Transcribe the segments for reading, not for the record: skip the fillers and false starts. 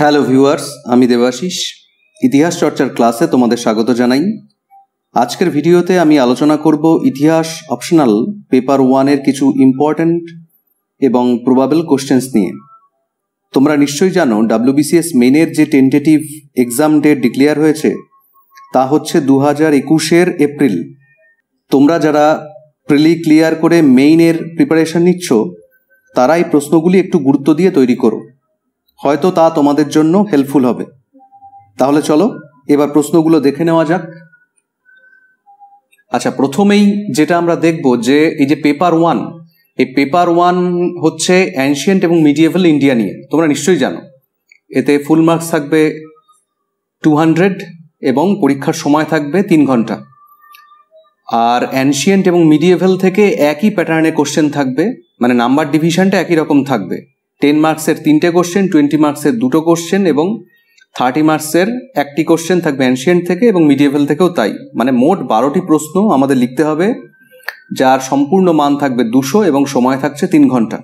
Hello viewers, আমি দেবাশিস ইতিহাস চর্চার ক্লাসে তোমাদের স্বাগত জানাই। আজকের ভিডিওতে আমি আলোচনা করব ইতিহাস অপশনাল পেপার 1-এর কিছু ইম্পর্ট্যান্ট এবং প্রবাবল কোশ্চেন্স নিয়ে। তোমরা নিশ্চয়ই জানো WBCS মেইনের যে টেন্টেটিভ এক্সাম ডেট ডিক্লেয়ার হয়েছে তা হচ্ছে 2021-এর এপ্রিল। তোমরা যারা প্রিলি ক্লিয়ার করে মেইনের প্রিপারেশন নিচ্ছ তারা এই প্রশ্নগুলি একটু গুরুত্ব দিয়ে তৈরি করো, হয়তো তা তোমাদের জন্য হেল্পফুল হবে। তাহলে চলো এবার প্রশ্নগুলো দেখে নেওয়া যাক। আচ্ছা, প্রথমেই যেটা আমরা দেখব যে এই যে পেপার 1, এই পেপার 1 হচ্ছে অ্যানশিয়েন্ট এবং মিডিয়েভাল ইন্ডিয়া নিয়ে। তোমরা নিশ্চয়ই জানো এতে ফুল মার্কস থাকবে 200 এবং পরীক্ষার সময় থাকবে 3 ঘন্টা। আর অ্যানশিয়েন্ট এবং মিডিয়েভাল থেকে একই প্যাটার্নে কোশ্চেন থাকবে, মানে নাম্বার ডিভিশনটা একই রকম থাকবে। 10 মার্কসের 3টে কোশ্চেন, 20 মার্কসের 2টো কোশ্চেন এবং 30 মার্কসের 1টি কোশ্চেন থাকবে অ্যানশিয়েন্ট থেকে এবং মিডিয়েভাল থেকেও তাই। মানে মোট 12টি প্রশ্ন আমাদের লিখতে হবে, যার সম্পূর্ণ মান থাকবে 200 এবং সময় থাকছে 3 ঘন্টা।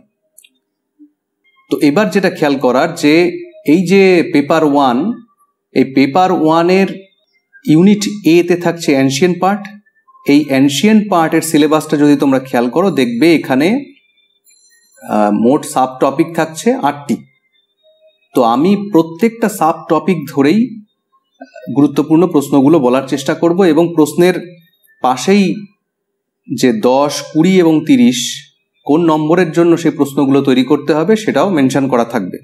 তো এবার যেটা খেয়াল করার যে এই যে পেপার 1, এই পেপার 1-এর ইউনিট A-তে থাকছে অ্যানশিয়েন্ট পার্ট। এই অ্যানশিয়েন্ট পার্টের সিলেবাসটা যদি তোমরা খেয়াল করো দেখবে এখানে মোট সাব টপিক থাকছে 8টি। তো আমি প্রত্যেকটা সাব টপিক ধরেই গুরুত্বপূর্ণ প্রশ্নগুলো বলার চেষ্টা করব এবং প্রশ্নের পাশেই যে 10, 20 এবং 30 কোন নম্বরের জন্য সেই প্রশ্নগুলো তৈরি করতে হবে সেটাও মেনশন করা থাকবে।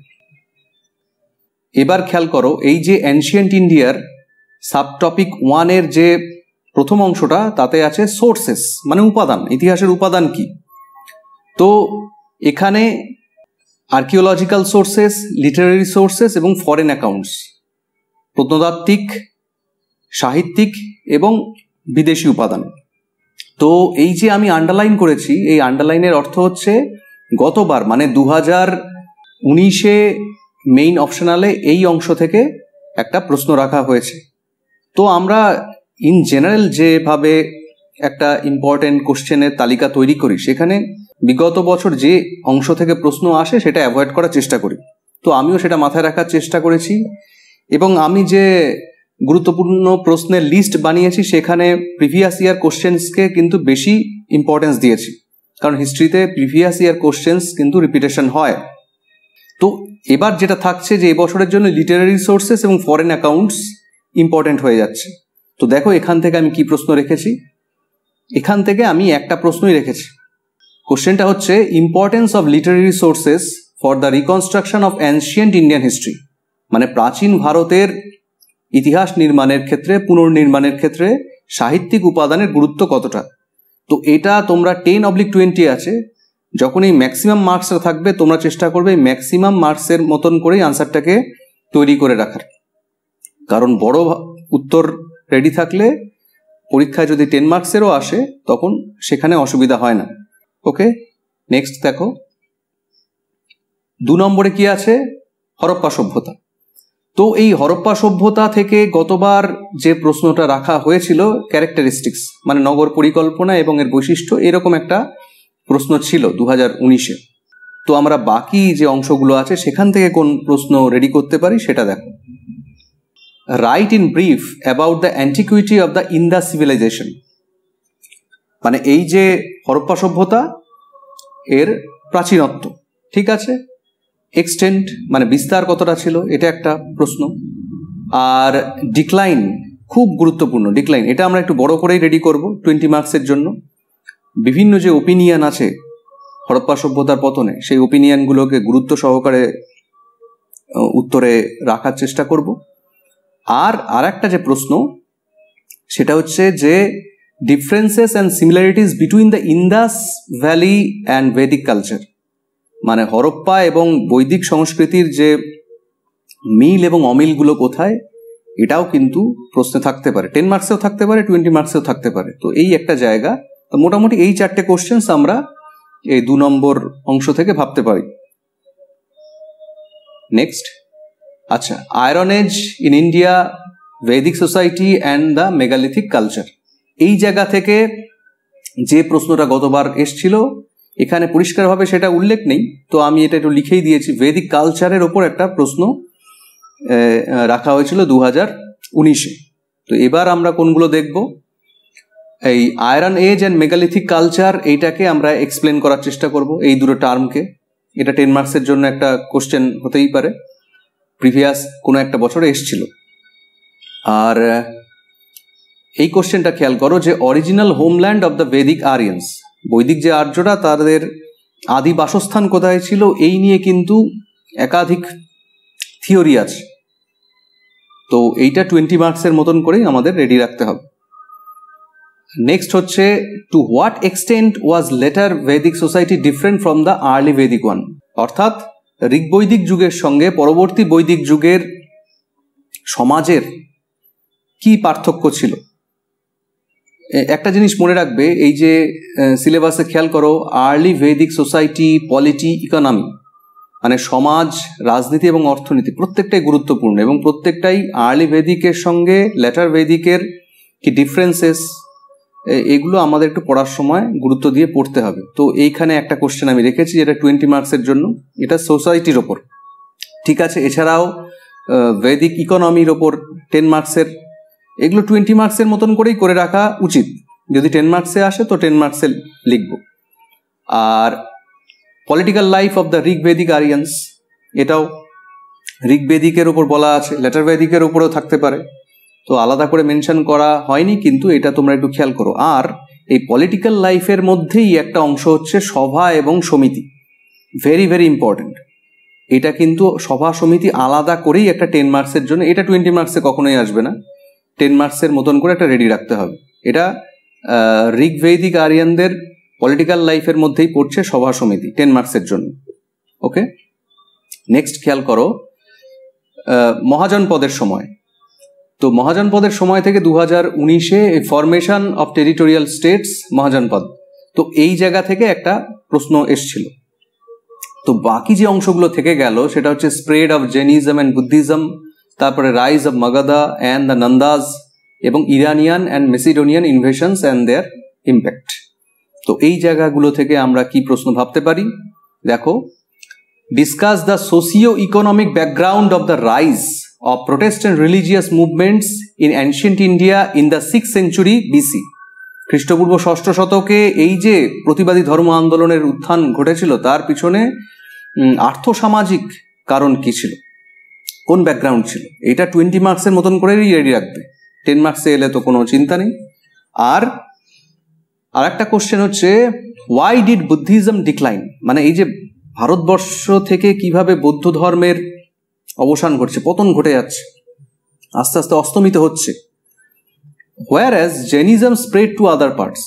এবার খেয়াল করো এই যে অ্যানশিয়েন্ট ইন্ডিয়ার সাব টপিক 1-এর যে প্রথম অংশটা তাতে আছে সোর্সেস, মানে উপাদান, ইতিহাসের উপাদান কি। তো এখানে আর্কিওলজিক্যাল সোর্সেস, লিটারারি সোর্সেস এবং ফরেন অ্যাকাউন্টস, প্রত্নতাত্ত্বিক, সাহিত্যিক এবং বিদেশি উপাদান। তো এই যে আমি আন্ডারলাইন করেছি, এই আন্ডারলাইনের অর্থ হচ্ছে গতবার মানে 2019-এ মেইন অপশনালে এই অংশ থেকে একটা প্রশ্ন রাখা হয়েছে। তো আমরা ইন জেনারেল যেভাবে একটা ইম্পর্টেন্ট কোশ্চেনের তালিকা তৈরি করি সেখানে বিগত বছর যে অংশ থেকে প্রশ্ন আসে সেটা অ্যাভয়েড করার চেষ্টা করি। তো আমিও সেটা মাথায় রাখার চেষ্টা করেছি এবং আমি যে গুরুত্বপূর্ণ প্রশ্নের লিস্ট বানিয়েছি সেখানে প্রিভিয়াস ইয়ার কোশ্চেন্সকে কিন্তু বেশি ইম্পর্টেন্স দিয়েছি, কারণ হিস্ট্রিতে প্রিভিয়াস ইয়ার কোশ্চেন্স কিন্তু রিপিটেশন হয়। তো এবার যেটা থাকছে যে এবছরের জন্য লিটারারি সোর্সেস এবং ফরেন অ্যাকাউন্টস ইম্পর্টেন্ট হয়ে যাচ্ছে। তো দেখো এখান থেকে আমি কি প্রশ্ন রেখেছি। এখান থেকে আমি একটা প্রশ্নই রেখেছি। কোশ্চেনটা হচ্ছে importance of Literary sources for the reconstruction of ancient Indian history, মানে প্রাচীন ভারতের ইতিহাস নির্মাণের ক্ষেত্রে, পুনর্নির্মাণের ক্ষেত্রে সাহিত্যিক উপাদানের গুরুত্ব কতটা। তো এটা তোমরা 10/20 আছে, যখন এই ম্যাক্সিমাম মার্কসটা থাকবে তোমরা চেষ্টা করবে ম্যাক্সিমাম মার্কসের মতন করেই আনসারটাকে তৈরি করে রাখার, কারণ বড় উত্তর রেডি থাকলে পরীক্ষায় যদি 10 মার্কসেরও আসে তখন সেখানে অসুবিধা হয় না। ওকে, নেক্সট দেখো 2 নম্বরে কি আছে, হরপ্পা সভ্যতা। তো এই হরপ্পা সভ্যতা থেকে গতবার যে প্রশ্নটা রাখা হয়েছিল ক্যারেক্টারিস্টিক্স, মানে নগর পরিকল্পনা এবং এর বৈশিষ্ট্য, এরকম একটা প্রশ্ন ছিল 2019-এ। তো আমরা বাকি যে অংশগুলো আছে সেখান থেকে কোন প্রশ্ন রেডি করতে পারি সেটা দেখো। Write in brief about the antiquity of the Indus civilisation, মানে এই যে হরপ্পা সভ্যতা এর প্রাচীনত্ব, ঠিক আছে, এক্সটেন্ট মানে বিস্তার কতটা ছিল, এটা একটা প্রশ্ন। আর ডিক্লাইন খুব গুরুত্বপূর্ণ, ডিক্লাইন এটা আমরা একটু বড় করেই রেডি করব 20 মার্কসের জন্য। বিভিন্ন যে ওপিনিয়ন আছে হরপ্পা সভ্যতার পতনে, সেই ওপিনিয়নগুলোকে গুরুত্ব সহকারে উত্তরে রাখার চেষ্টা করব। আর একটা যে প্রশ্ন সেটা হচ্ছে যে differences and similarities between the Indus valley and Vedic culture, মানে হরপ্পা এবং বৈদিক সংস্কৃতির যে মিল এবং অমিলগুলো কোথায়, এটাও কিন্তু প্রশ্নে থাকতে পারে। 10 মার্কসেও থাকতে পারে, 20 মার্কসেও থাকতে পারে। তো এই একটা জায়গা। তো মোটামুটি এই 4টে কোশ্চেন্স আমরা এই 2 নম্বর অংশ থেকে ভাবতে পারি। নেক্সট, আচ্ছা, iron age in India, Vedic society and the megalithic culture, এই জায়গা থেকে যে প্রশ্নটা গতবার এসছিল এখানে পরিষ্কারভাবে সেটা উল্লেখ নেই, তো আমি এটা একটু লিখেই দিয়েছি। ভেদিক কালচারের ওপর একটা প্রশ্ন রাখা হয়েছিল 2019-এ। তো এবার আমরা কোনগুলো দেখব? এই iron age and megalithic culture, এইটাকে আমরা এক্সপ্লেন করার চেষ্টা করব, এই দুটো টার্মকে। এটা 10 মার্কসের জন্য একটা কোশ্চেন হতেই পারে, প্রিভিয়াস কোনো একটা বছরে এসছিল। আর এই কোশ্চেনটা খেয়াল করো যে original homeland of the Vedic Aryans, বৈদিক যে আর্যরা তাদের আদি বাসস্থান কোথায় ছিল, এই নিয়ে কিন্তু একাধিক থিওরি আছে। তো এইটা 20 মার্কসের মতন করেই আমাদের রেডি রাখতে হবে। নেক্সট হচ্ছে, to what extent was later Vedic society different from the early Vedic one, অর্থাৎ ঋগ বৈদিক যুগের সঙ্গে পরবর্তী বৈদিক যুগের সমাজের কি পার্থক্য ছিল। একটা জিনিস মনে রাখবে, এই যে সিলেবাসে খেয়াল করো, early Vedic society, polity, economy, মানে সমাজ, রাজনীতি এবং অর্থনীতি প্রত্যেকটাই গুরুত্বপূর্ণ, এবং প্রত্যেকটাই আর্লি ভেদিকের সঙ্গে লেটার ভেদিকের কি ডিফারেন্সেস, এগুলো আমাদের একটু পড়ার সময় গুরুত্ব দিয়ে পড়তে হবে। তো এইখানে একটা কোশ্চেন আমি রেখেছি যেটা 20 মার্কসের জন্য, এটা সোসাইটির ওপর, ঠিক আছে। এছাড়াও ভেদিক ইকোনমির ওপর 10 মার্কসের, এগুলো 20 মার্কসের মতন করেই করে রাখা উচিত। যদি 10 মার্কসে আসে তো 10 মার্কসে লিখব। আর political life of the Rig Vedic Aryans, এটাও ঋগ ভেদিকের ওপর বলা আছে, লেটার ভেদিকের ওপরেও থাকতে পারে, তো আলাদা করে মেনশন করা হয়নি, কিন্তু এটা তোমরা একটু খেয়াল করো। আর এই পলিটিক্যাল লাইফের মধ্যেই একটা অংশ হচ্ছে সভা এবং সমিতি, ভেরি ভেরি ইম্পর্টেন্ট। এটা কিন্তু সভা সমিতি আলাদা করেই একটা 10 মার্কসের জন্য, এটা 20 মার্কসে কখনোই আসবে না, 10 মার্কসের মতন করে একটা রেডি রাখতে হবে। এটা ঋগ ভেদিক আরিয়ানদের পলিটিক্যাল লাইফের মধ্যেই পড়ছে সভা সমিতি, 10 মার্কসের জন্য। ওকে, নেক্সট খেয়াল করো, মহাজনপদের সময়। তো মহাজনপদের সময় থেকে 2019-এ ফরমেশন অফ টেরিটোরিয়াল স্টেটস, মহাজনপদ, তো এই জায়গা থেকে একটা প্রশ্ন এসছিল। তো বাকি যে অংশগুলো থেকে গেল সেটা হচ্ছে spread of Jainism and Buddhism, তারপরে rise of Magadha and the Nandas, এবং Iranian and Macedonian invasions and their impact. তো এই জায়গাগুলো থেকে আমরা কি প্রশ্ন ভাবতে পারি? দেখো, discuss the socio economic background of the rise of Protestant religious movements in ancient India in the 6th century BC, খ্রিস্টপূর্ব 6ষ্ঠ শতকে এই যে প্রতিবাদী ধর্ম আন্দোলনের উত্থান ঘটেছিল, তার পিছনে আর্থসামাজিক কারণ কি ছিল, কোন ব্যাকগ্রাউন্ড ছিল, এটা 20 মার্কসের মতন করেই রেডি রাখবে। 10 মার্কসে এলে তো কোনো চিন্তা নেই। আর একটা কোশ্চেন হচ্ছে, হোয়াই ডিড বুদ্ধিজম ডিক্লাইন, মানে এই যে ভারতবর্ষ থেকে কিভাবে বৌদ্ধ ধর্মের অবসান ঘটছে, পতন ঘটে যাচ্ছে, আস্তে আস্তে অস্তমিত হচ্ছে। Where as Jainism spread to other parts,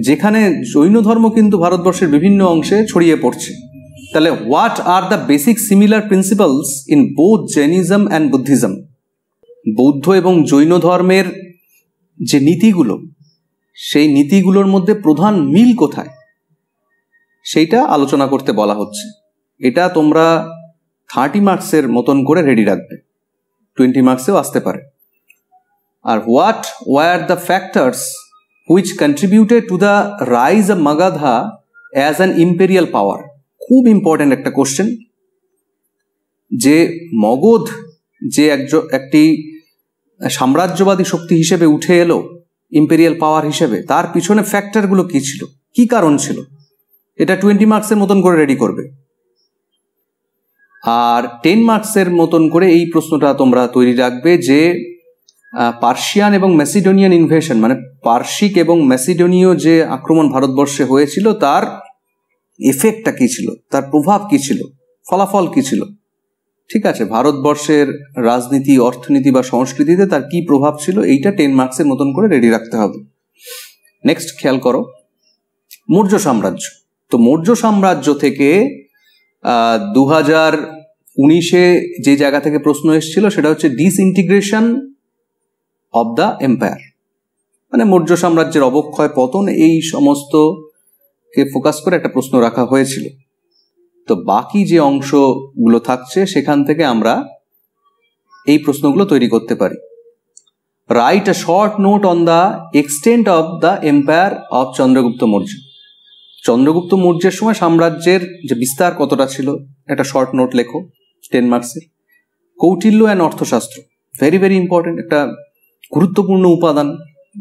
যেখানে জৈন ধর্ম কিন্তু ভারতবর্ষের বিভিন্ন অংশে ছড়িয়ে পড়ছে। তাহলে what are the basic similar principles in both Jainism and Buddhism, বৌদ্ধ এবং জৈন ধর্মের যে নীতিগুলো, সেই নীতিগুলোর মধ্যে প্রধান মিল কোথায়, সেইটা আলোচনা করতে বলা হচ্ছে। এটা তোমরা 30 মার্কসের মতন করে রেডি রাখবে, 20 মার্কসেও আসতে পারে। আর what were the factors which contributed to the rise of Magadha as an imperial power, খুব ইম্পর্টেন্ট একটা কোশ্চেন, যে মগধ যে একটি সাম্রাজ্যবাদী শক্তি হিসেবে উঠে এলো, ইম্পেরিয়াল পাওয়ার হিসেবে, তার পিছনে ফ্যাক্টরগুলো কি ছিল, কি কারণ ছিল, এটা 20 মার্কসের মতন করে রেডি করবে। আর 10 মার্কসের মতন করে এই প্রশ্নটা তোমরা তৈরি রাখবে যে পার্সিয়ান এবং মেসিডোনিয়ান ইনভেশন, মানে পার্সিক এবং মেসিডোনীয় যে আক্রমণ ভারতবর্ষে হয়েছিল, তার এফেক্টটা কি ছিল, তার প্রভাব কি ছিল, ফলাফল কি ছিল, ঠিক আছে, ভারতবর্ষের রাজনীতি, অর্থনীতি বা সংস্কৃতিতে তার কি প্রভাব ছিল, এইটা 10 মার্কসের মতন করে রেডি রাখতে হবে। নেক্সট খেয়াল করো, মৌর্য সাম্রাজ্য। তো মৌর্য সাম্রাজ্য থেকে 2019-এ যে জায়গা থেকে প্রশ্ন এসেছিল সেটা হচ্ছে ডিসইন্টিগ্রেশন অব দ্য এম্পায়ার, মানে মৌর্য সাম্রাজ্যের অবক্ষয়, পতন, এই সমস্তকে ফোকাস করে একটা প্রশ্ন রাখা হয়েছিল। তো বাকি যে অংশগুলো থাকছে সেখান থেকে আমরা এই প্রশ্নগুলো তৈরি করতে পারি। Write a short note on the extent of the empire of Chandragupta Maurya. Chandragupta মৌর্যের সময় সাম্রাজ্যের যে বিস্তার কতটা ছিল, একটা শর্ট নোট লেখো, 10 মার্কসের। Kautilya and Arthashastra, very very important, একটা গুরুত্বপূর্ণ উপাদান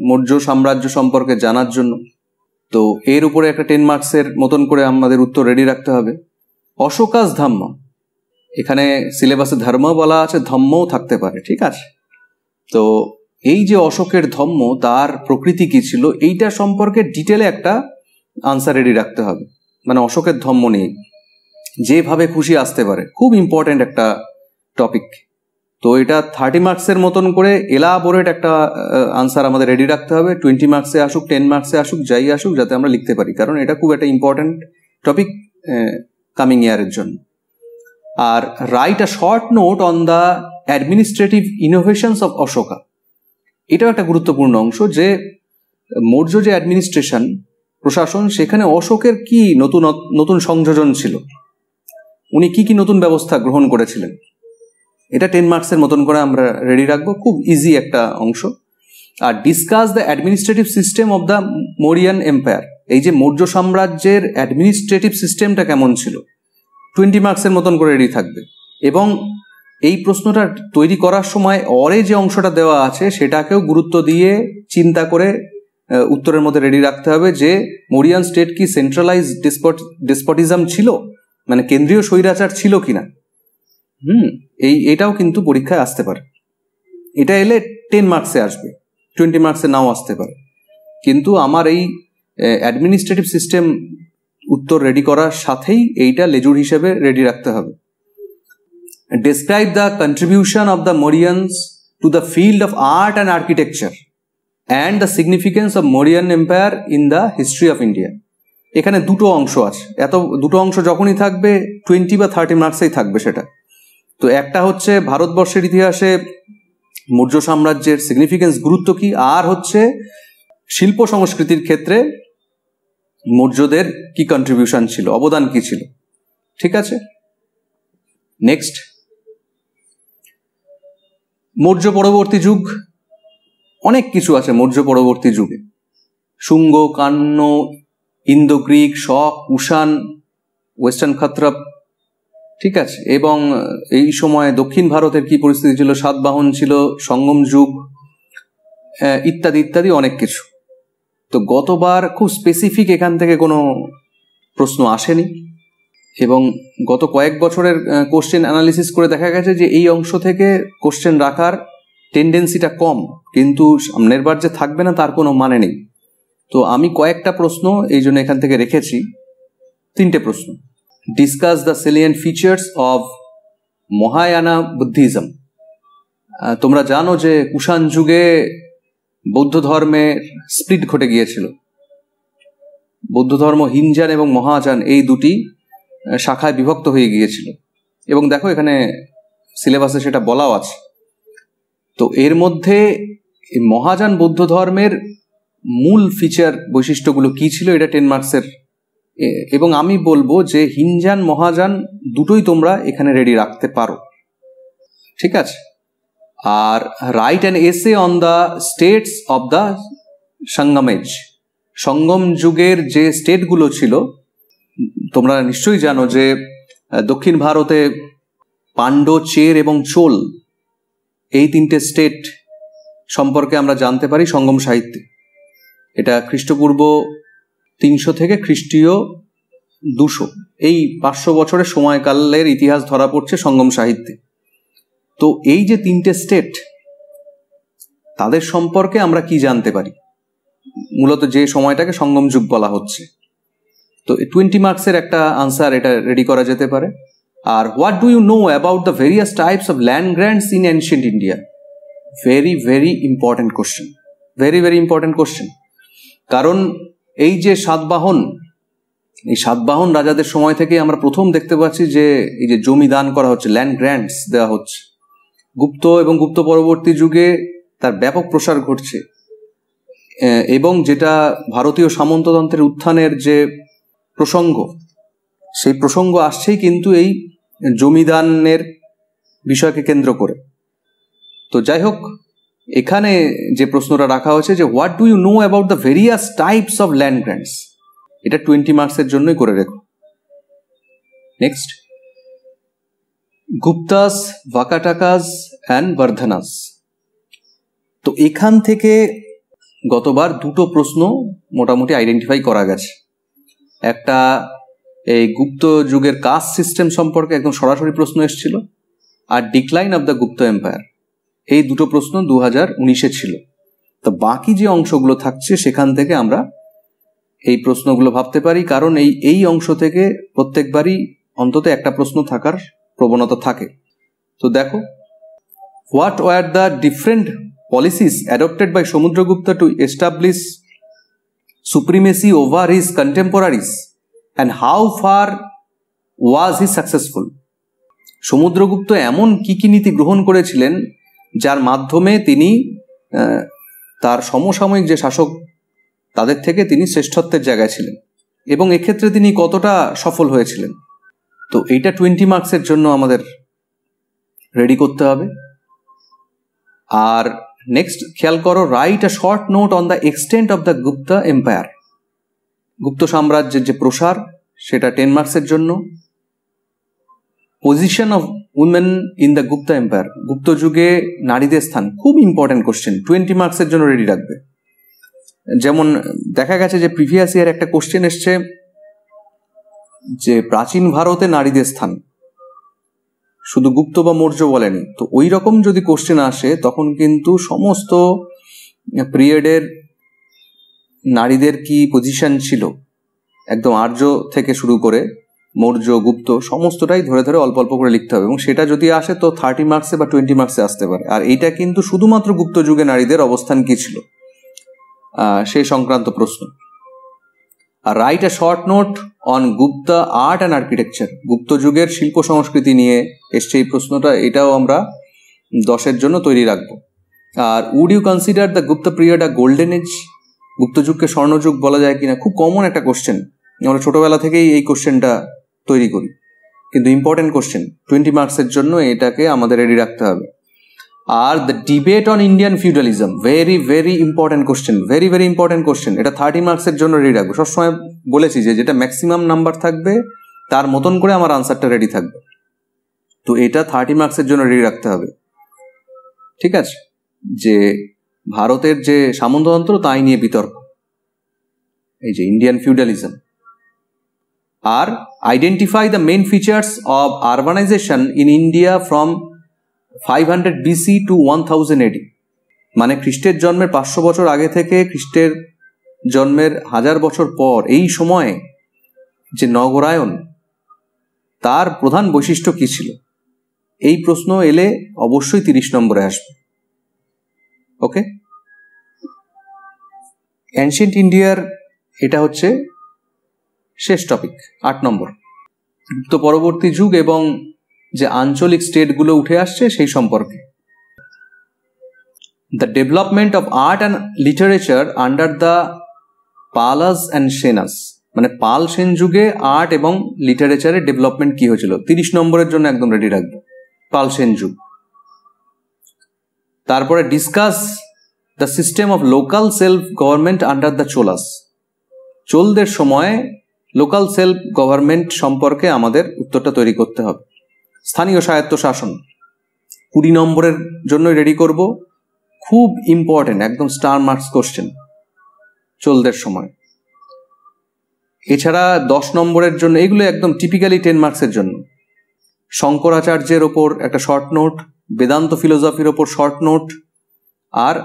মৌর্য সাম্রাজ্য সম্পর্কে জানার জন্য। তো এর উপরে একটা 10 মার্কসের মতন করে আমাদের উত্তর রেডি রাখতে হবে। অশোকাস ধম্ম, এখানে সিলেবাসে ধর্ম বলা আছে, ধম্মও থাকতে পারে, ঠিক আছে। তো এই যে অশোকের ধম্ম, তার প্রকৃতি কি ছিল, এইটা সম্পর্কে ডিটেলে একটা আনসার রেডি রাখতে হবে। মানে অশোকের ধম্ম নিয়ে যেভাবে খুশি আসতে পারে, খুব ইম্পর্টেন্ট একটা টপিক। তো এটা 30 মার্কসের মতন করে এলাবোরেট একটা আনসার আমাদের রেডি রাখতে হবে। 20 মার্কসে আসুক, 10 মার্কসে আসুক, যাই আসুক, যাতে আমরা লিখতে পারি, কারণ এটা খুব একটা ইম্পর্টেন্ট টপিক কামিং ইয়ারের জন্য। আর write a short note on the administrative innovations of Ashoka, এটাও একটা গুরুত্বপূর্ণ অংশ, যে মৌর্য যে অ্যাডমিনিস্ট্রেশন, প্রশাসন, সেখানে অশোকের কি নতুন নতুন সংযোজন ছিল, উনি কি কি নতুন ব্যবস্থা গ্রহণ করেছিলেন, এটা 10 মার্কসের মতন করে আমরা রেডি রাখবো, খুব ইজি একটা অংশ। আর discuss the administrative system of the Mauryan empire, এই যে মৌর্য সাম্রাজ্যের অ্যাডমিনিস্ট্রেটিভ সিস্টেমটা কেমন ছিল, 20 মার্কসের মতন করে রেডি থাকবে। এবং এই প্রশ্নটা তৈরি করার সময় অরে যে অংশটা দেওয়া আছে সেটাকেও গুরুত্ব দিয়ে চিন্তা করে উত্তরের মধ্যে রেডি রাখতে হবে, যে মৌরিয়ান স্টেট কি সেন্ট্রালাইজ ডেসপটিজম ছিল, মানে কেন্দ্রীয় স্বৈরাচার ছিল কিনা। এটাও কিন্তু পরীক্ষায় আসতে পারে। এটা এলে 10 মার্কসে আসবে, 20 মার্কসে নাও আসতে পারে। কিন্তু আমার এই অ্যাডমিনিস্ট্রেটিভ সিস্টেম উত্তর রেডি করার সাথেই এইটা লেজুর হিসেবে রেডি রাখতে হবে। Describe the contribution of the Mauryans to the field of art and architecture and the significance of Mauryan empire in the history of India. এখানে দুটো অংশ আছে, দুটো অংশ যখনই থাকবে 20 বা 30 মার্কসেই থাকবে সেটা। তো একটা হচ্ছে ভারতবর্ষের ইতিহাসে মৌর্য সাম্রাজ্যের সিগনিফিকেন্স, গুরুত্ব কি, আর হচ্ছে শিল্প সংস্কৃতির ক্ষেত্রে মৌর্যদের কি কন্ট্রিবিউশন ছিল, অবদান কি ছিল, ঠিক আছে। নেক্সট, মৌর্য পরবর্তী যুগ, অনেক কিছু আছে মৌর্য পরবর্তী যুগে, শুঙ্গ, কান্য, ইন্দো গ্রিক, শক, কুষাণ, ওয়েস্টার্ন ক্ষত্রপ, ঠিক আছে। এবং এই সময় দক্ষিণ ভারতের কি পরিস্থিতি ছিল, সাতবাহন ছিল, সঙ্গম যুগ, ইত্যাদি ইত্যাদি অনেক কিছু। তো গতবার খুব স্পেসিফিক এখান থেকে কোনো প্রশ্ন আসেনি, এবং গত কয়েক বছরের কোশ্চেন অ্যানালিসিস করে দেখা গেছে যে এই অংশ থেকে কোশ্চেন রাখার টেন্ডেন্সিটা কম, কিন্তু সামনের বার যে থাকবে না তার কোনো মানে নেই। তো আমি কয়েকটা প্রশ্ন এই জন্য এখান থেকে রেখেছি, 3টে প্রশ্ন। Discuss the সেলিয়েন্ট features of Mahayana Buddhism. তোমরা জানো যে কুষাণ যুগে বৌদ্ধ ধর্মের স্প্লিট ঘটে গিয়েছিল, বৌদ্ধ ধর্ম হিনজান এবং মহাযান এই দুটি শাখায় বিভক্ত হয়ে গিয়েছিল, এবং দেখো এখানে সিলেবাসে সেটা বলাও আছে। তো এর মধ্যে মহাযান বৌদ্ধ ধর্মের মূল ফিচার বৈশিষ্ট্যগুলো কি ছিল, এটা 10 মার্কসের। এবং আমি বলবো যে হিনজান মহাযান দুটোই তোমরা এখানে রেডি রাখতে পারো, ঠিক আছে। আর write an essay on the states of the Sangam age, Sangam যুগের যে স্টেটগুলো ছিল, তোমরা নিশ্চয়ই জানো যে দক্ষিণ ভারতে পাণ্ড্য, চের এবং চোল, এই 3টে স্টেট সম্পর্কে আমরা জানতে পারি সঙ্গম সাহিত্যে। এটা খ্রিস্টপূর্ব 300 থেকে খ্রিস্টীয় 200, এই 500 বছরের সময়কালের ইতিহাস ধরা পড়ছে সঙ্গম সাহিত্যে। তো এই যে 3টে স্টেট, তাদের সম্পর্কে আমরা কি জানতে পারি, মূলত যে সময়টাকে সঙ্গম যুগ বলা হচ্ছে। তো 20 মার্কসের একটা আনসার এটা রেডি করা যেতে পারে। আর what do you know about the various types of land grants in ancient India? Very very important question, very very important question. কারণ এই যে সাতবাহন, এই সাতবাহন রাজাদের সময় থেকে আমরা প্রথম দেখতে পাচ্ছি যে এই যে জমি দান করা হচ্ছে, ল্যান্ড গ্র্যান্টস দেওয়া হচ্ছে। গুপ্ত এবং গুপ্ত পরবর্তী যুগে তার ব্যাপক প্রসার ঘটছে, এবং যেটা ভারতীয় সামন্ততন্ত্রের উত্থানের যে প্রসঙ্গ, সেই প্রসঙ্গ আসছেই কিন্তু এই জমিদানের বিষয়কে কেন্দ্র করে। তো যাই হোক, এখানে যে প্রশ্নটা রাখা হয়েছে যে what do you know about the various types of land grants, এটা 20 মার্কসের জন্যই করে রেখো। Next, Guptas, Vakatakas and Vardhanas. তো এখান থেকে গতবার দুটো প্রশ্ন মোটামুটি আইডেন্টিফাই করা গেছে। একটা এই গুপ্ত যুগের কাস্ট সিস্টেম সম্পর্কে একদম সরাসরি প্রশ্ন এসেছিল, আর decline of the Gupta empire, এই দুটো প্রশ্ন 2019-এ ছিল। তো বাকি যে অংশগুলো থাকছে সেখান থেকে আমরা এই প্রশ্নগুলো ভাবতে পারি, কারণ এই অংশ থেকে প্রত্যেকবারই অন্তত একটা প্রশ্ন থাকার প্রবণতা থাকে। তো দেখো, what were the different policies adopted by Samudragupta to establish supremacy over his contemporaries and how far was he successful. Samudragupta এমন কি কি নীতি গ্রহণ করেছিলেন যার মাধ্যমে তিনি তার সমসাময়িক যে শাসক তাদের থেকে তিনি শ্রেষ্ঠত্বের জায়গায় ছিলেন, এবং এক্ষেত্রে তিনি কতটা সফল হয়েছিলেন। তো এইটা 20 মার্কসের জন্য আমাদের রেডি করতে হবে। আর নেক্সট খেয়াল করো, write a short note on the extent of the Gupta empire. Gupta সাম্রাজ্যের যে প্রসার সেটা 10 মার্কসের জন্য। Position of women in the Gupta empire, Gupta যুগে নারীদের স্থান, খুব ইম্পর্টেন্ট কোশ্চেন, 20 মার্কসের জন্য রেডি রাখবে। যেমন দেখা গেছে যে প্রিভিয়াস ইয়ার একটা কোশ্চেন এসছে যে প্রাচীন ভারতে নারীদের স্থান, শুধু গুপ্ত বা মৌর্য বলেনি। তো ওই রকম যদি কোশ্চেন আসে তখন কিন্তু সমস্ত পিরিয়ডের নারীদের কি পজিশন ছিল, একদম আর্য থেকে শুরু করে মৌর্য, গুপ্ত, সমস্তটাই ধরে ধরে অল্প অল্প করে লিখতে হবে, এবং সেটা যদি আসে তো 30 মার্কসে বা 20 মার্কসে আসতে পারে। আর এইটা কিন্তু শুধুমাত্র গুপ্ত যুগে নারীদের অবস্থান কি ছিল সেই সংক্রান্ত প্রশ্ন। আর write a short note on Gupta art and architecture, Gupta যুগের শিল্প সংস্কৃতি নিয়ে এসছে এই প্রশ্নটা, এটাও আমরা 10-এর জন্য তৈরি রাখবো। আর would you consider the Gupta period a golden age, Gupta যুগকে স্বর্ণযুগ বলা যায় কিনা, খুব কমন একটা কোশ্চেন, আমরা ছোটবেলা থেকেই এই কোশ্চেনটা তৈরি করি, কিন্তু ইম্পর্টেন্ট কোশ্চেন, 20 মার্কসের জন্য এটাকে আমাদের রেডি রাখতে হবে। Are the debate on Indian feudalism, very very important question, very very important question, এটা 30 মার্কসের জন্য রেডি রাখবো। সবসময় বলেছি যে যেটা ম্যাক্সিমাম নাম্বার থাকবে তার মতন করে আমার আনসারটা রেডি থাকবে। তো এটা 30 মার্কসের জন্য রেডি রাখতে হবে, ঠিক আছে? যে ভারতের যে সামন্ততন্ত্র তাই নিয়ে বিতর্ক, এই যে ইন্ডিয়ান ফিউডালিজম। আর identify the main features of urbanisation in India from 500 BC to 1000 AD, মানে খ্রিস্টের জন্মের 500 বছর আগে থেকে খ্রিস্টের জন্মের 1000 বছর পর এই সময়ে যে নগরায়ন, তার প্রধান বৈশিষ্ট্য কি ছিল? এই প্রশ্ন এলে অবশ্যই 30 নম্বরে আসবে। ওকে, অ্যানশিয়েন্ট ইন্ডিয়ার এটা হচ্ছে শেষ টপিক, 8 নম্বর। গুপ্ত পরবর্তী যুগ এবং যে আঞ্চলিক স্টেটগুলো উঠে আসছে সেই সম্পর্কে। The development of art and literature under the Palas and Senas, মানে পাল সেন যুগে আর্ট এবং লিটারেচারের ডেভেলপমেন্ট কি হয়েছিল, 30 নম্বরের জন্য একদম রেডি রাখবো, পাল সেন যুগ। তারপরে discuss the system of local self government under the Cholas, চোলদের সময় লোকাল সেলফ গভর্নমেন্ট সম্পর্কে আমাদের উত্তরটা তৈরি করতে হবে। স্থানীয় স্বায়ত্ত শাসন 20 নম্বরের জন্য রেডি করব, খুব ইম্পর্টেন্ট, একদম স্টার মার্কস কোশ্চেন চোলদের সময়। এছাড়া 10 নম্বরের জন্য, এগুলো একদম টিপিক্যালি 10 মার্কসের জন্য। শঙ্করাচার্যের ওপর একটা শর্ট নোট, বেদান্ত ফিলোসফির ওপর শর্ট নোট, আর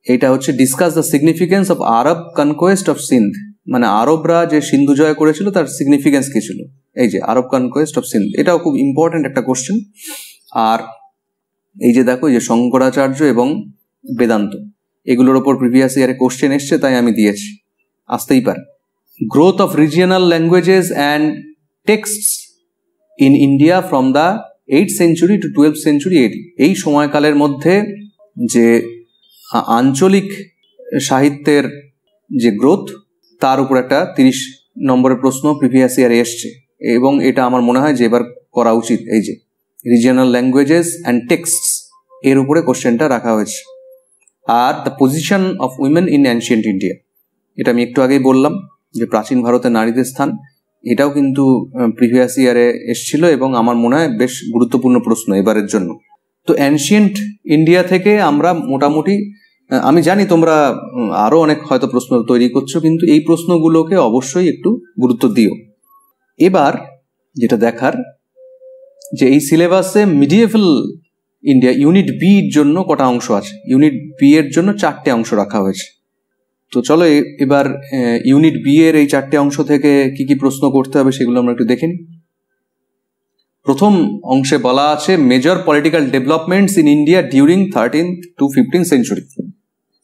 এটা হচ্ছে discuss the significance of Arab conquest of Sindh, মানে আরবরা যে সিন্ধু জয় করেছিল তার সিগনিফিকেন্স কি ছিল, এই যে আরব কনকোয়েস্ট অফ সিন্ধ, এটাও খুব ইম্পর্টেন্ট একটা কোশ্চেন। আর এই যে দেখো, এই যে শঙ্করাচার্য এবং বেদান্ত, এগুলোর ওপর প্রিভিয়াস ইয়ারে কোশ্চেন এসছে, তাই আমি দিয়েছি, আসতেই পারে। Growth of regional languages and texts in India from the 8th century to 12th century AD, এই সময়কালের মধ্যে যে আঞ্চলিক সাহিত্যের যে গ্রোথ, তার উপর একটা 30 নম্বরের প্রশ্ন প্রিভিয়াস ইয়ারে এসছে, এবং এটা আমার মনে হয় যে এবার করা উচিত। এই যে রিজিয়নাল ল্যাঙ্গুয়েজেস অ্যান্ড টেক্সটস, এর উপরে কোশ্চেনটা রাখা হয়েছে। Are the position of women in ancient India, এটা আমি একটু আগেই বললাম যে প্রাচীন ভারতে নারীদের স্থান, এটাও কিন্তু প্রিভিয়াস ইয়ারে এসছিল এবং আমার মনে হয় বেশ গুরুত্বপূর্ণ প্রশ্ন এবারের জন্য। তো অ্যানশিয়েন্ট ইন্ডিয়া থেকে আমরা মোটামুটি, আমি জানি তোমরা আরো অনেক হয়তো প্রশ্ন তৈরি করছো, কিন্তু এই প্রশ্নগুলোকে অবশ্যই একটু গুরুত্ব দিও। এবার যেটা দেখার, যে এই সিলেবাসে মিডিয়েভাল ইন্ডিয়া ইউনিট বি এর জন্য কটা অংশ আছে। ইউনিট বি এর জন্য 4টে অংশ রাখা হয়েছে। তো চলো এবার ইউনিট বি এর এই 4টে অংশ থেকে কি কি প্রশ্ন করতে হবে সেগুলো আমরা একটু দেখে নিই। প্রথম অংশে বলা আছে major political developments in India during 13th to 15th century.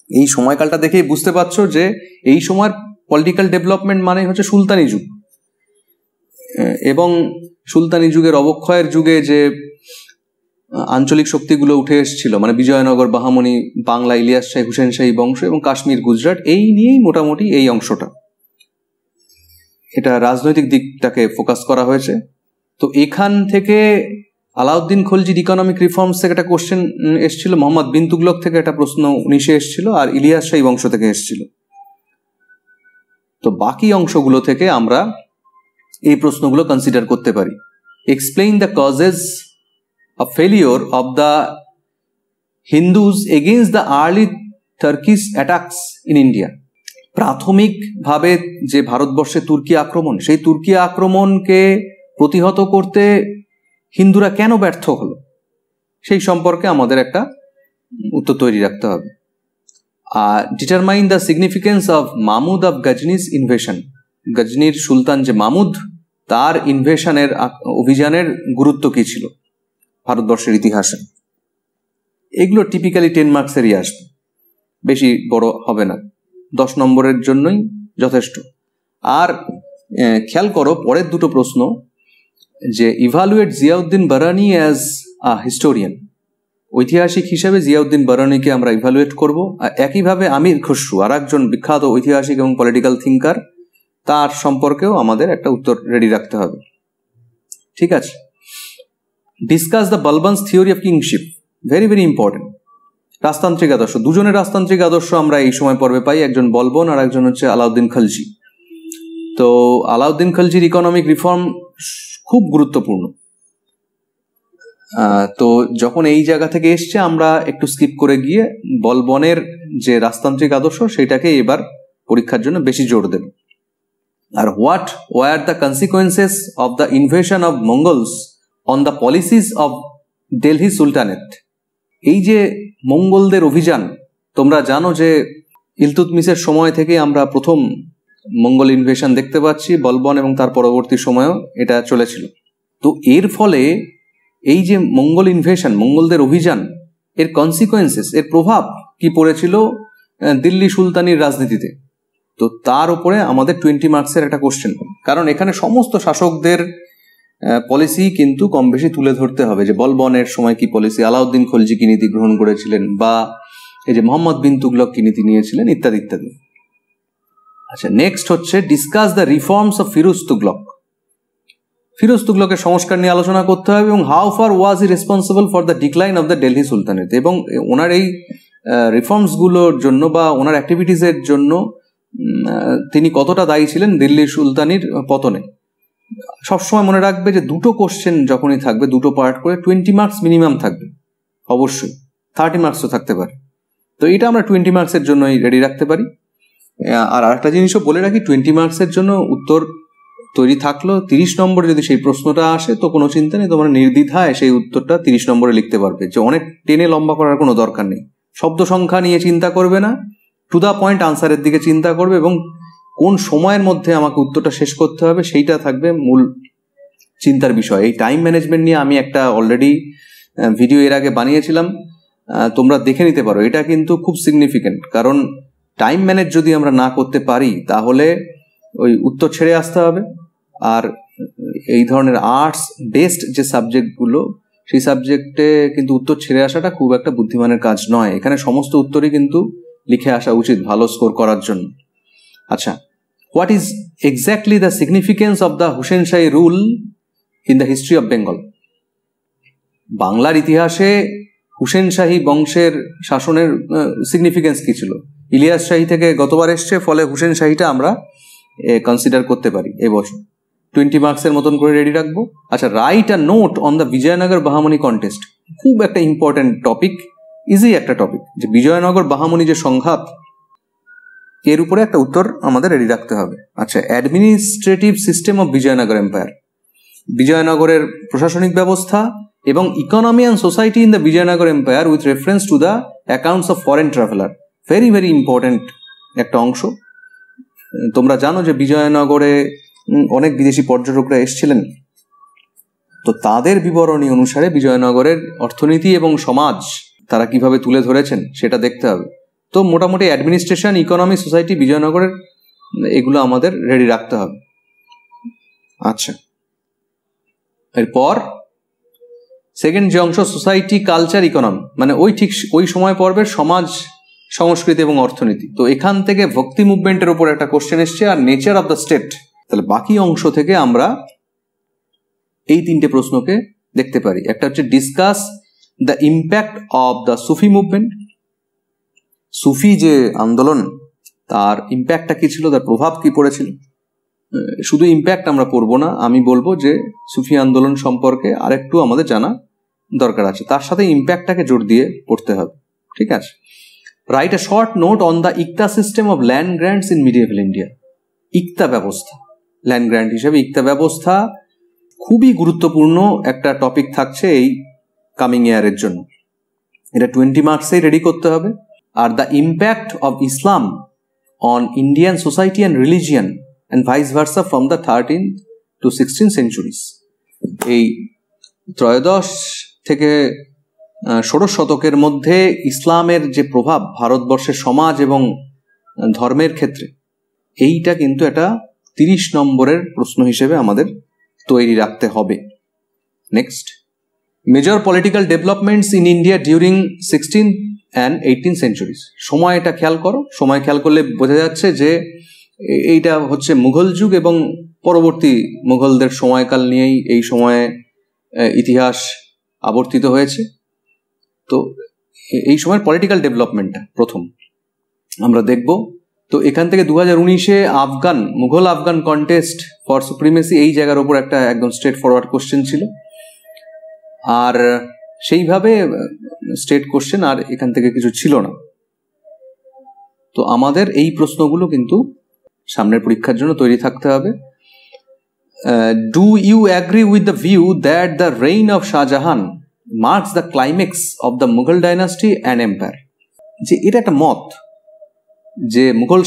এই সময়কালটা দেখেই বুঝতে পারছো যে এই সময়ের পলিটিক্যাল ডেভেলপমেন্ট মানে হচ্ছে সুলতানি যুগ, এবং সুলতানি যুগের অবক্ষয়ের যুগে যে আঞ্চলিক শক্তিগুলো উঠে এসেছিল, মানে বিজয়নগর, বাহামনি, বাংলা, ইলিয়াস শাহী, হুসেন শাহী বংশ এবং কাশ্মীর, গুজরাট, এই নিয়েই মোটামুটি এই অংশটা, এটা রাজনৈতিক দিকটাকে ফোকাস করা হয়েছে। তো এখান থেকে আলাউদ্দিন খলজির ইকোনমিক রিফর্মস থেকে একটা কোশ্চেন এসেছিল, মোহাম্মদ বিন তুগলক থেকে একটা প্রশ্ন 19-এ এসেছিল, আর ইলিয়াস শাহী বংশ থেকে এসেছিল। তো বাকি অংশগুলো থেকে আমরা এই প্রশ্নগুলো কনসিডার করতে পারি। Explain the causes of failure of the Hindus against the early Turkish attacks in India. প্রাথমিকভাবে যে ভারতবর্ষে তুর্কি আক্রমণ, সেই তুর্কি আক্রমণকে প্রতিহত করতে হিন্দুরা কেন ব্যর্থ হলো, সেই সম্পর্কে আমাদের একটা উত্তর তৈরি রাখতে হবে। Determine the significance of Mahmud of Ghazni's invasion. গজনির সুলতান যে মামুদ, তার ইনভেশনের অভিযানের গুরুত্ব কি ছিল ভারতবর্ষের ইতিহাসে। এগুলো টিপিক্যালি 10 মার্কসেরই আসবে, বেশি বড় হবে না, 10 নম্বরের জন্যই যথেষ্ট। আর খেয়াল করো পরের দুটো প্রশ্ন, যে evaluate Ziauddin Barani as a historian. ঐতিহাসিক হিসেবে জিয়াউদ্দিন বারানিকে আমরা ইভালুয়েট করব। একইভাবে আমির খসরু, আর একজন বিখ্যাত ঐতিহাসিক এবং পলিটিক্যাল থিঙ্কার, তার সম্পর্কেও আমাদের একটা উত্তর রেডি রাখতে হবে। ঠিক আছে। Discuss the Balban's theory of kingship, very very important. রাজতান্ত্রিক আদর্শ, দুজনের রাজতান্ত্রিক আদর্শ আমরা এই সময় পর্বে পাই, একজন বলবন আর একজন হচ্ছে আলাউদ্দিন খলজি। তো আলাউদ্দিন খলজির ইকোনমিক রিফর্ম খুব গুরুত্বপূর্ণ। তো যখন এই জায়গা থেকে এসছে আমরা একটু স্কিপ করে গিয়ে বলবনের যে রাজতান্ত্রিক আদর্শ সেটাকে এবার পরীক্ষার জন্য বেশি জোর দেব। আর what were the consequences of the invasion of Mongols on the policies of Delhi sultanate. এই যে মঙ্গলদের অভিযান, তোমরা জানো যে ইলতুৎমিশের সময় থেকে আমরা প্রথম মঙ্গল ইনভেশন দেখতে পাচ্ছি, বলবন এবং তার পরবর্তী সময়েও এটা চলেছিল। তো এর ফলে এই যে মঙ্গল ইনভেশন, মঙ্গলদের অভিযান, এর কনসিকুয়েন্সেস, এর প্রভাব কি পড়েছিল দিল্লি সুলতানির রাজনীতিতে। তো তার উপরে আমাদের 20 মার্কসের একটা কোশ্চেন, কারণ এখানে সমস্ত শাসকদের পলিসি কিন্তু কম বেশি তুলে ধরতে হবে, যে বলবনের সময় কি পলিসি, আলাউদ্দিন খলজি কি নীতি গ্রহণ করেছিলেন, বা এই যে মোহাম্মদ বিন তুগলক কি নীতি নিয়েছিলেন, ইত্যাদি ইত্যাদি। আচ্ছা, নেক্সট হচ্ছে discuss the reforms of Firoz Tughlaq. Firoz তুগলকের সংস্কার নিয়ে আলোচনা করতে হবে, এবং how far was he responsible for the decline of the Delhi sultanate, এবং ওনার এই রিফর্মসগুলোর জন্য বা ওনার অ্যাক্টিভিটিসের জন্য তিনি কতটা দায়ী ছিলেন দিল্লি সুলতানির পতনে। সবসময় মনে রাখবে যে দুটো কোশ্চেন যখনই থাকবে, দুটো পার্ট করে 20 মার্কস মিনিমাম থাকবে, অবশ্যই 30 মার্কসও থাকতে পারে। তো এটা আমরা 20 মার্কসের জন্যই রেডি রাখতে পারি। আর আরেকটা জিনিসও বলে রাখি, 20 মার্কসের জন্য উত্তর তৈরি থাকলো। 30 নম্বরে যদি সেই প্রশ্নটা আসে তো কোনো চিন্তা নেই, তোমরা নির্দ্বিধায় সেই উত্তরটা 30 নম্বরে লিখতে পারবে, যে অনেক টেনে লম্বা করার কোনো দরকার নেই। শব্দ সংখ্যা নিয়ে চিন্তা করবে না, টু দ্য পয়েন্ট আনসারের দিকে চিন্তা করবে, এবং কোন সময়ের মধ্যে আমাকে উত্তরটা শেষ করতে হবে সেইটা থাকবে মূল চিন্তার বিষয়। এই টাইম ম্যানেজমেন্ট নিয়ে আমি একটা অলরেডি ভিডিও এর আগে বানিয়েছিলাম, তোমরা দেখে নিতে পারো। এটা কিন্তু খুব সিগনিফিকেন্ট, কারণ টাইম ম্যানেজ যদি আমরা না করতে পারি তাহলে ওই উত্তর ছেড়ে আসতে হবে। আর এই ধরনের আর্টস বেসড যে সাবজেক্টগুলো, সেই সাবজেক্টে কিন্তু উত্তর ছেড়ে আসাটা খুব একটা বুদ্ধিমানের কাজ নয়। এখানে সমস্ত উত্তরই কিন্তু লিখে আসা উচিত ভালো স্কোর করার জন্য। আচ্ছা, what is exactly the significance of the Hussain Shahi rule in the history of Bengal. বাংলার ইতিহাসে হুসেন শাহী বংশের শাসনের সিগনিফিকেন্স কি ছিল? ইলিয়াস শাহী থেকে গতবার এসছে, ফলে হুসেন শাহীটা আমরা কনসিডার করতে পারি এবছর। 20 মার্কসের মতন করে রেডি রাখবো। আচ্ছা, write a note on the Vijayanagar Bahmani contest, খুব একটা ইম্পর্টেন্ট টপিক, ইজি একটা টপিক, যে বিজয়নগর বাহামনি যে সংঘাত, এর উপরে একটা উত্তর আমাদের রেডি রাখতে হবে। আচ্ছা, administrative system of Vijayanagar empire, বিজয়নগরের প্রশাসনিক ব্যবস্থা এবং economy and society in the Vijayanagar empire with reference to the accounts of foreign traveller, very very important একটা অংশ। তোমরা জানো যে বিজয়নগরে অনেক বিদেশি পর্যটকরা এসেছিলেন, তো তাদের বিবরণী অনুসারে বিজয়নগরের অর্থনীতি এবং সমাজ তারা কিভাবে তুলে ধরেছেন সেটা দেখতে হবে। তো মোটামুটি অ্যাডমিনিস্ট্রেশন, ইকোনমি, সোসাইটি, বিজয়নগরের এগুলো আমাদের রেডি রাখতে হবে। আচ্ছা, এরপর সেকেন্ড যে অংশ, সোসাইটি, কালচার, ইকোনমি, মানে ওই সময় পর্বের সমাজ, সংস্কৃতি এবং অর্থনীতি। তো এখান থেকে ভক্তি মুভমেন্টের উপর একটা কোশ্চেন এসছে, আর নেচার অফ দ্য স্টেট। তাহলে বাকি অংশ থেকে আমরা এই তিনটে প্রশ্নকে দেখতে পারি। একটা হচ্ছে discuss the impact of the Sufi movement, Sufi যে আন্দোলন তার ইম্প্যাক্টটা কি ছিল, তার প্রভাব কি পড়েছিল। শুধু ইম্প্যাক্ট আমরা পড়বো না, আমি বলবো যে সুফি আন্দোলন সম্পর্কে আরেকটু আমাদের জানা দরকার আছে, তার সাথে ইম্প্যাক্টটাকে জোর দিয়ে পড়তে হবে। ঠিক আছে। Write a short note on the iqta system of land grants in medieval India, iqta ব্যবস্থা, ল্যান্ড গ্র্যান্ট হিসেবে ইকতা ব্যবস্থা খুবই গুরুত্বপূর্ণ একটা টপিক থাকছে এই কামিং ইয়ারের জন্য। এটা 20 মার্কসেই রেডি করতে হবে। Are the impact of Islam on Indian society and religion and vice versa from the 13th to 16th centuries, এই ত্রয়োদশ থেকে ষোড়শ শতকের মধ্যে ইসলামের যে প্রভাব ভারতবর্ষের সমাজ এবং ধর্মের ক্ষেত্রে, এইটা কিন্তু একটা 30 নম্বরের প্রশ্ন হিসেবে আমাদের তৈরি রাখতে হবে। Next, major political developments in India during 16th and 18th centuries, সময়টা খেয়াল করো, সময় খেয়াল করলে বোঝা যাচ্ছে যে এইটা হচ্ছে মুঘল যুগ এবং পরবর্তী মুঘলদের সময়কাল নিয়েই এই সময়ে ইতিহাস আবর্তিত হয়েছে। তো এই সময়ের পলিটিক্যাল ডেভেলপমেন্টটা প্রথম আমরা দেখব। তো এখান থেকে 2019-এ Mughal Afghan contest for supremacy, এই জায়গার ওপর একটা একদম স্ট্রেট ফরওয়ার্ড কোশ্চেন ছিল, আর সেইভাবে স্ট্রেট কোশ্চেন আর এখান থেকে কিছু ছিল না। তো আমাদের এই প্রশ্নগুলো কিন্তু সামনের পরীক্ষার জন্য তৈরি থাকতে হবে। Do you agree with the view that the reign of Shah Jahan marks the climax of the Mughal dynasty and empire, যে এটা একটা মত যে মুঘল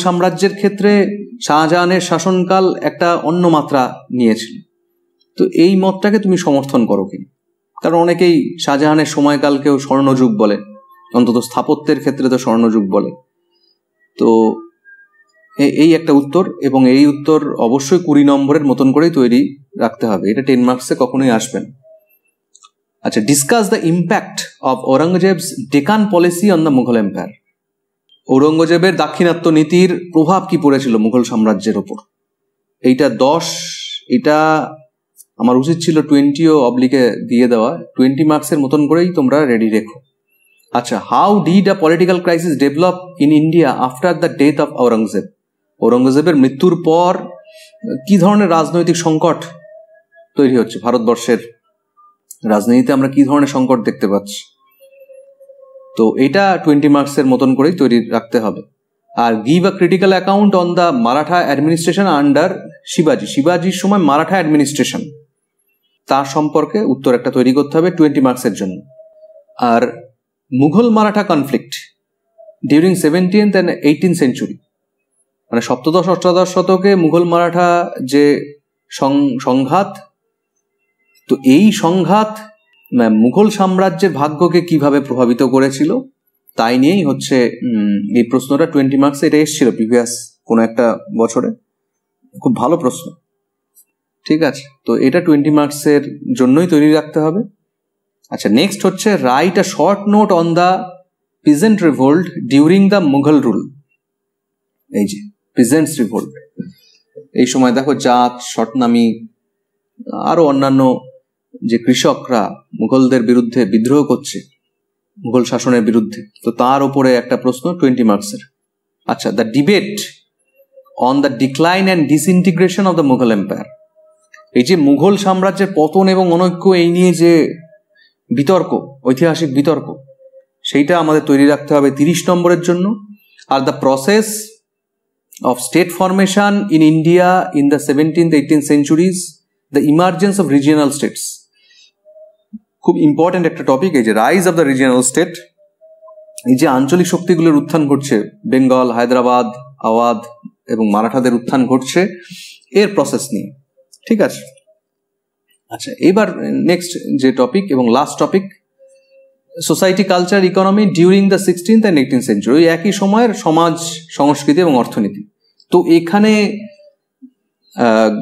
সাম্রাজ্যের ক্ষেত্রে শাহজাহানের শাসনকাল একটা অন্য মাত্রা নিয়েছিল। তো এই মতটাকে তুমি সমর্থন করো কিনা? কারণ অনেকেই শাহজাহানের সময়কালকেও স্বর্ণযুগ বলে, অন্তত স্থাপত্যের ক্ষেত্রে তো স্বর্ণযুগ বলে। তো এই একটা উত্তর, এবং এই উত্তর অবশ্যই 20 নম্বরের মতন করেই তৈরি রাখতে হবে, এটা 10 মার্কসে কখনোই আসবে না। আচ্ছা, discuss the impact of Aurangzeb's Deccan policy on the Mughal empire, ঔরঙ্গজেবের দাক্ষিণাত্য নীতির প্রভাব কি পড়েছিল মুঘল সাম্রাজ্যের ওপর। এইটা 10, এটা আমার উচিত ছিল 20 অবলিকে দিয়ে দেওয়া, 20 মার্কসের মতন করেই তোমরা রেডি রেখো। আচ্ছা, how did a political crisis develop in India after the death of Aurangzeb, ঔরঙ্গজেবের মৃত্যুর পর কি ধরনের রাজনৈতিক সংকট তৈরি হচ্ছে, ভারতবর্ষের রাজনীতিতে আমরা কি ধরনের সংকট দেখতে পাচ্ছি। তো এটা 20 মার্কসের মতন করেই তৈরি রাখতে হবে। আর give a critical account on the Maratha administration under শিবাজির সময় মারাঠা অ্যাডমিনিস্ট্রেশন, তার সম্পর্কে উত্তর একটা তৈরি করতে হবে 20 মার্কসের জন্য। আর Mughal Maratha conflict during 17th and 18th century, মানে সপ্তদশ অষ্টাদশ শতকে মুঘল মারাঠা যে সংঘাত, তো এই সংঘাত মুঘল সাম্রাজ্যের ভাগ্যকে কিভাবে প্রভাবিত করেছিল, তাই নিয়েই হচ্ছে এই প্রশ্নটা 20 মার্কস, এটা এসেছিল প্রিভিয়াস কোনো একটা বছরে, খুব ভালো প্রশ্ন। ঠিক আছে, তো এটা 20 মার্কসের জন্যই তৈরি রাখতে হবে। আচ্ছা, নেক্সট হচ্ছে right a short note on the peasant revolt during the Mughal rule. এই যে পিজেন্টস রিভোল্ট, এই সময় দেখো জাত, শটনামি, আরো অন্যান্য যে কৃষকরা মুঘলদের বিরুদ্ধে বিদ্রোহ করছে মুঘল শাসনের বিরুদ্ধে, তো তার উপরে একটা প্রশ্ন 20 মার্কসের। আচ্ছা, the debate on the decline and disintegration of the Mughal empire. এই যে মুঘল সাম্রাজ্যের পতন এবং অনৈক্য, এই নিয়ে যে বিতর্ক, ঐতিহাসিক বিতর্ক, সেইটা আমাদের তৈরি রাখতে হবে 30 নম্বরের জন্য। Are the process of state formation in India in the 17th 18th centuries, the emergence of regional states, খুব ইম্পর্টেন্ট একটা টপিক। এই যে rise of the regional state, এই যে আঞ্চলিক শক্তিগুলোর উত্থান ঘটছে, বেঙ্গল, হায়দ্রাবাদ, আওয়াধ এবং মারাঠাদের উত্থান ঘটছে, এর প্রসেস নিয়ে। ঠিক আছে, আচ্ছা, এবার নেক্সট যে টপিক এবং last topic, society, culture, economy during the 16th and 18th century, একই সময়ের সমাজ, সংস্কৃতি এবং অর্থনীতি। তো এখানে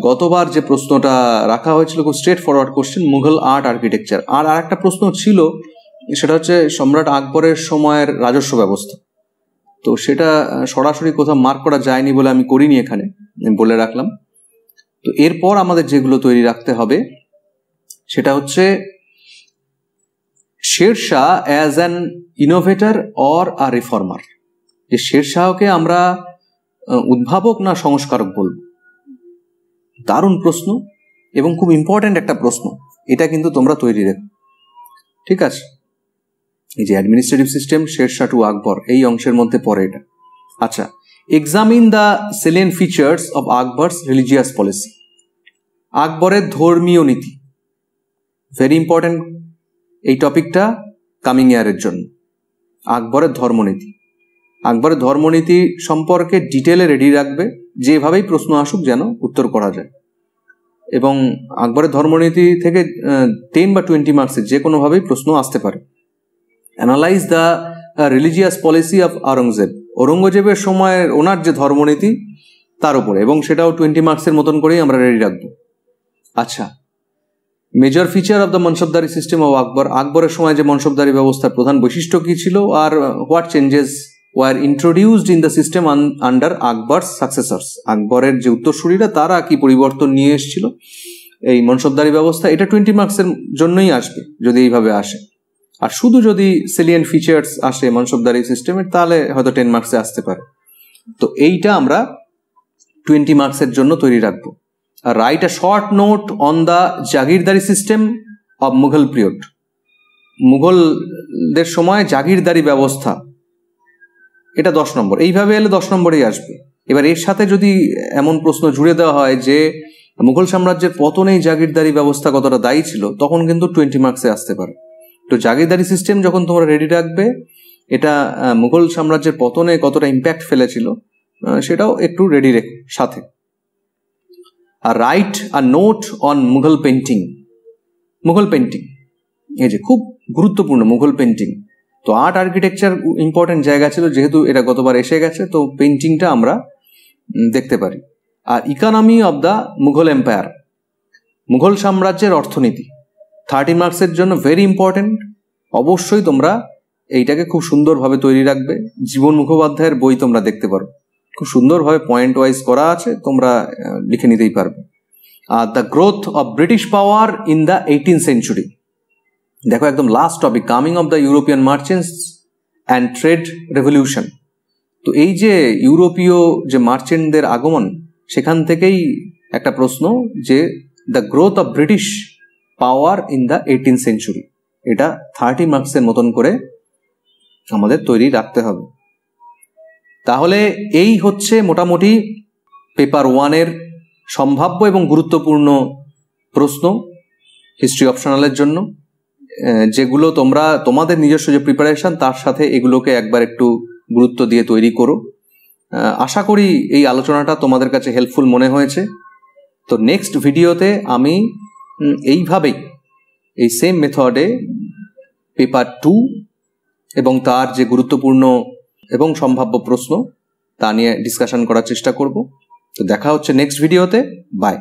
গতবার যে প্রশ্নটা রাখা হয়েছিল, খুব straightforward question, Mughal art architecture. আর একটা প্রশ্ন ছিল, সেটা হচ্ছে সম্রাট আকবরের সময়ের রাজস্ব ব্যবস্থা। তো সেটা সরাসরি কোথাও মার্ক করা যায়নি বলে আমি করিনি, এখানে বলে রাখলাম। তো এরপর আমাদের যেগুলো তৈরি রাখতে হবে সেটা হচ্ছে Sher Shah as an innovator or a reformer. যে শেরশাহকে আমরা উদ্ভাবক না সংস্কারক বলব। দারুণ প্রশ্ন এবং খুব ইম্পর্ট্যান্ট একটা প্রশ্ন, এটা কিন্তু তোমরা তৈরি রেখো। ঠিক আছে, এই যে অ্যাডমিনিস্ট্রেটিভ সিস্টেম শেরশাহ টু আকবর, এই অংশের মধ্যে পড়ে এটা। আচ্ছা, examine the সেলিয়েন্ট features of Akbar's religious policy. আকবরের ধর্মীয় নীতি, ভেরি ইম্পর্টেন্ট এই টপিকটা কামিং ইয়ারের জন্য। আকবরের ধর্মনীতি, আকবরের ধর্মনীতি সম্পর্কে ডিটেলে রেডি রাখবে, যেভাবেই প্রশ্ন আসুক যেন উত্তর করা যায়। এবং আকবরের ধর্মনীতি থেকে 10 বা 20 মার্কসের যে কোনোভাবেই প্রশ্ন আসতে পারে। Analyse the religious policy of Aurangzeb, ঔরঙ্গজেবের সময়ের ওনার যে ধর্মনীতি তার উপরে, এবং সেটাও 20 মার্কসের মতন করেই আমরা রেডি রাখবো। আচ্ছা, major feature of the mansabdari system of Akbar, আকবরের সময় যে মনসবদারি ব্যবস্থার প্রধান বৈশিষ্ট্য কী ছিল, আর what changes were introduced in the system under Akbar's successors, আকবরের যে উত্তরসূরিরা তারা কি পরিবর্তন নিয়ে এসেছিল এই মনসবদারি ব্যবস্থা। এটা 20 মার্কসের জন্যই আসবে যদি এইভাবে আসে। আর শুধু যদি সেলিয়েন্ট ফিচার্স আসে মনসবদারি সিস্টেমের, তাহলে হয়তো 10 মার্কসে আসতে পারে। তো এইটা আমরা 20 মার্কসের জন্য তৈরি রাখবো। Write a short note on the jagirdari system of Mughal period, মুঘলদের সময় জাগিরদারি ব্যবস্থা, এটা 10 নম্বর। এইভাবে এলে 10 নম্বরেই আসবে। এবার এর সাথে যদি এমন প্রশ্ন জুড়ে দেওয়া হয় যে মুঘল সাম্রাজ্যের পতনেই জাগিরদারি ব্যবস্থা কতটা দায়ী ছিল, তখন কিন্তু 20 মার্কসে আসতে পারে। তো জাগিরদারি সিস্টেম যখন তোমরা রেডি রাখবে, এটা মুঘল সাম্রাজ্যের পতনে কতটা ইম্প্যাক্ট ফেলেছিল সেটাও একটু রেডি রেখো সাথে। আর write a note on Mughal painting, Mughal painting এই যে খুব গুরুত্বপূর্ণ মুঘল পেন্টিং। তো আর্ট আর্কিটেকচার ইম্পর্টেন্ট জায়গা ছিল, যেহেতু এটা গতবার এসে গেছে, তো পেন্টিংটা আমরা দেখতে পারি। আর economy of the Mughal empire, মুঘল সাম্রাজ্যের অর্থনীতি 30 মার্কসের জন্য ভেরি ইম্পর্টেন্ট। অবশ্যই তোমরা এইটাকে খুব সুন্দরভাবে তৈরি রাখবে। জীবন মুখোপাধ্যায়ের বই তোমরা দেখতে পারো, খুব সুন্দরভাবে পয়েন্ট ওয়াইজ করা আছে, তোমরা লিখে নিতেই পারবে। Are the growth of British power in the 18th century, দেখো একদম last topic, coming of the European merchants and trade revolution. তো এই যে ইউরোপীয় যে মার্চেন্টদের আগমন, সেখান থেকেই একটা প্রশ্ন যে the growth of British power in the 18th century, এটা 30 মার্কসের মতন করে আমাদের তৈরি রাখতে হবে। তাহলে এই হচ্ছে মোটামুটি পেপার 1-এর সম্ভাব্য এবং গুরুত্বপূর্ণ প্রশ্ন হিস্ট্রি অপশনালের জন্য, যেগুলো তোমরা তোমাদের নিজস্ব যে প্রিপারেশন তার সাথে এগুলোকে একবার একটু গুরুত্ব দিয়ে তৈরি করো। আশা করি এই আলোচনাটা তোমাদের কাছে হেল্পফুল মনে হয়েছে। তো নেক্সট ভিডিওতে আমি এইভাবেই এই সেম মেথডে পেপার 2 এবং তার যে গুরুত্বপূর্ণ এবং সম্ভাব্য প্রশ্ন তা নিয়ে ডিসকাশন করার চেষ্টা করব। তো দেখা হচ্ছে নেক্সট ভিডিওতে। বাই।